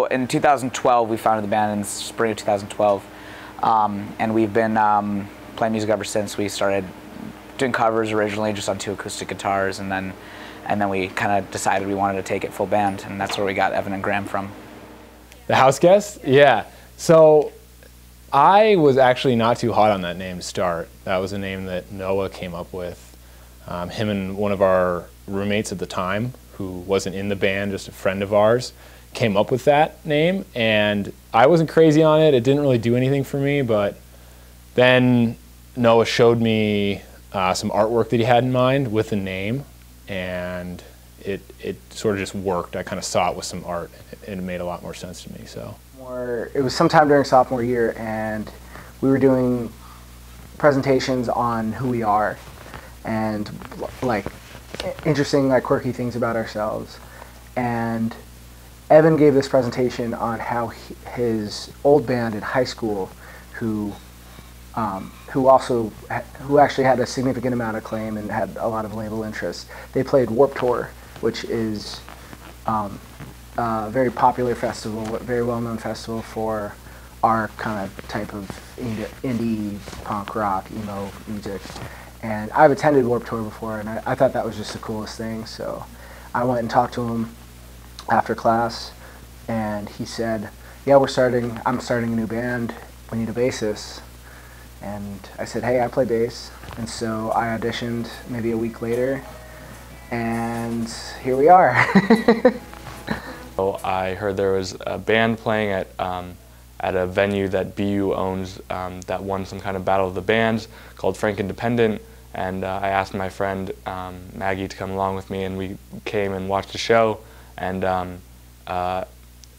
In 2012, we founded the band in the spring of 2012, and we've been playing music ever since. We started doing covers originally just on 2 acoustic guitars, and then we kind of decided we wanted to take it full band, and that's where we got Evan and Graham from. The Houseguests? Yeah. So I was actually not too hot on that name to start. That was a name that Noah came up with. Him and one of our roommates at the time, who wasn't in the band, just a friend of ours, came up with that name, and I wasn't crazy on it. It didn't really do anything for me, but then Noah showed me some artwork that he had in mind with the name, and it sort of just worked. I kind of saw it with some art, and it made a lot more sense to me. So it was sometime during sophomore year, and we were doing presentations on who we are and like interesting, like quirky things about ourselves. And Evan gave this presentation on how his old band in high school, who actually had a significant amount of acclaim and had a lot of label interest. They played Warped Tour, which is a very popular festival, very well-known festival for our kind of type of indie punk rock, emo music. And I've attended Warped Tour before, and I thought that was just the coolest thing. So I went and talked to him after class, and he said, "Yeah, I'm starting a new band. We need a bassist." And I said, "Hey, I play bass." And so I auditioned maybe a week later, and here we are. So I heard there was a band playing at a venue that BU owns that won some kind of Battle of the Bands called Frank Independent, and I asked my friend Maggie to come along with me, and we came and watched the show. And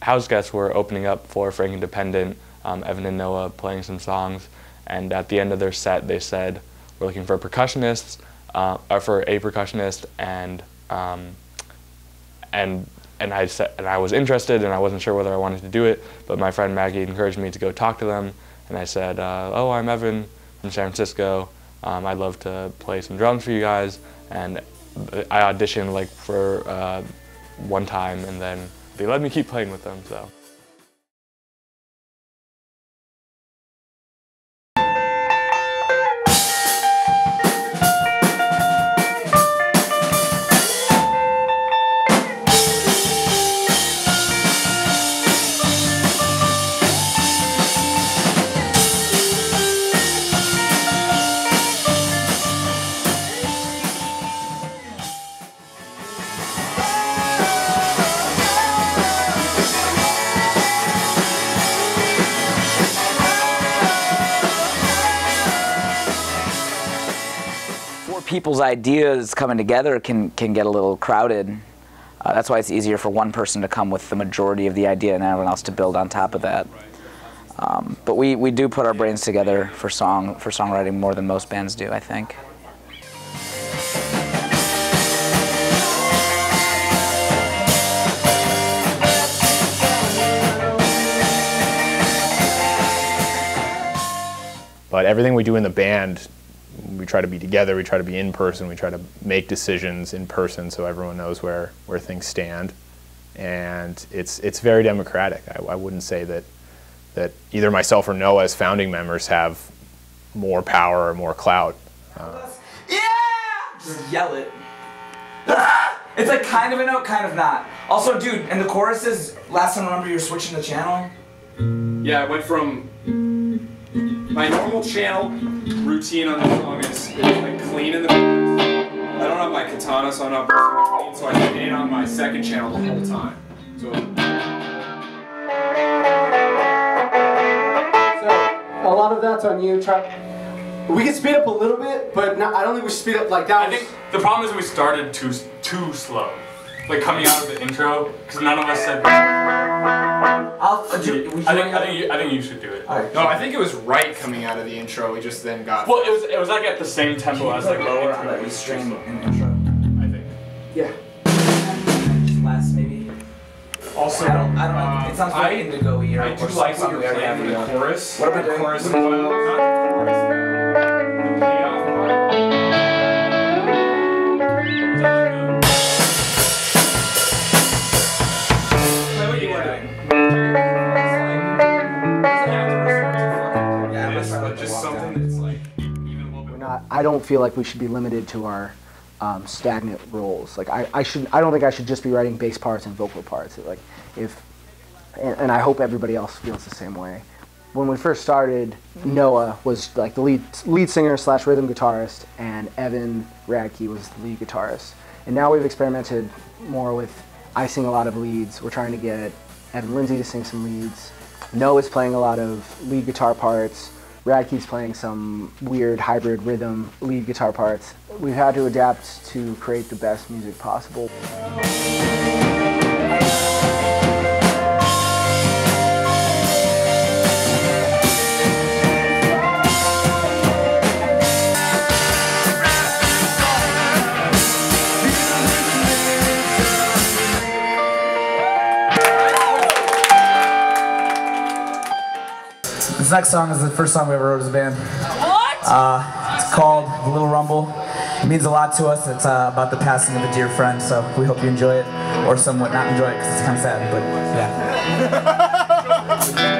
houseguests were opening up for Frank Independent, Evan and Noah playing some songs, and at the end of their set they said, "We're looking for percussionists, or for a percussionist," and I was interested, and I wasn't sure whether I wanted to do it, but my friend Maggie encouraged me to go talk to them, and I said, "Oh, I'm Evan from San Francisco. I'd love to play some drums for you guys." And I auditioned like for one time, and then they let me keep playing with them. So. People's ideas coming together can get a little crowded. That's why it's easier for one person to come with the majority of the idea and everyone else to build on top of that. But we do put our brains together for songwriting more than most bands do, I think. But everything we do in the band, we try to be together, we try to be in person, we try to make decisions in person so everyone knows where things stand. And it's very democratic. I wouldn't say that either myself or Noah as founding members have more power or more clout. Yeah! Just yell it. It's like kind of a note, kind of not. Also, dude, and the chorus is, last time I remember you were switching the channel? Yeah, I went from my normal channel routine on the song is like clean in the chorus. I don't have my katana, so I'm not clean, so I stayed it on my second channel the whole time. So a lot of that's on you. We can speed up a little bit, but not, I don't think we should speed up like that. I think the problem is we started too slow. Like coming out of the intro, because none of us said. I think you should do it. Right. No, I think it was right coming out of the intro. We just then got. Well, it was like at the same tempo as like lower the on that intro. restrain in the intro. I think. Yeah. Just last maybe. Also, I don't know. It sounds very indigo-y or I do or like what something you're we already playing have in the to go. chorus. What am I doing? Chorus and not the chorus. The payoff part. Play what you were doing. I don't feel like we should be limited to our stagnant roles. Like I don't think I should just be writing bass parts and vocal parts. Like and I hope everybody else feels the same way. When we first started, Noah was like the lead singer / rhythm guitarist, and Evan Radke was the lead guitarist. And now we've experimented more with, I sing a lot of leads. We're trying to get Evan Lindsay to sing some leads. Noah's playing a lot of lead guitar parts. Radke's playing some weird hybrid rhythm lead guitar parts. We've had to adapt to create the best music possible. This next song is the first song we ever wrote as a band. What? It's called The Little Rumble. It means a lot to us. It's about the passing of a dear friend, so we hope you enjoy it, or somewhat not enjoy it because it's kind of sad, but yeah.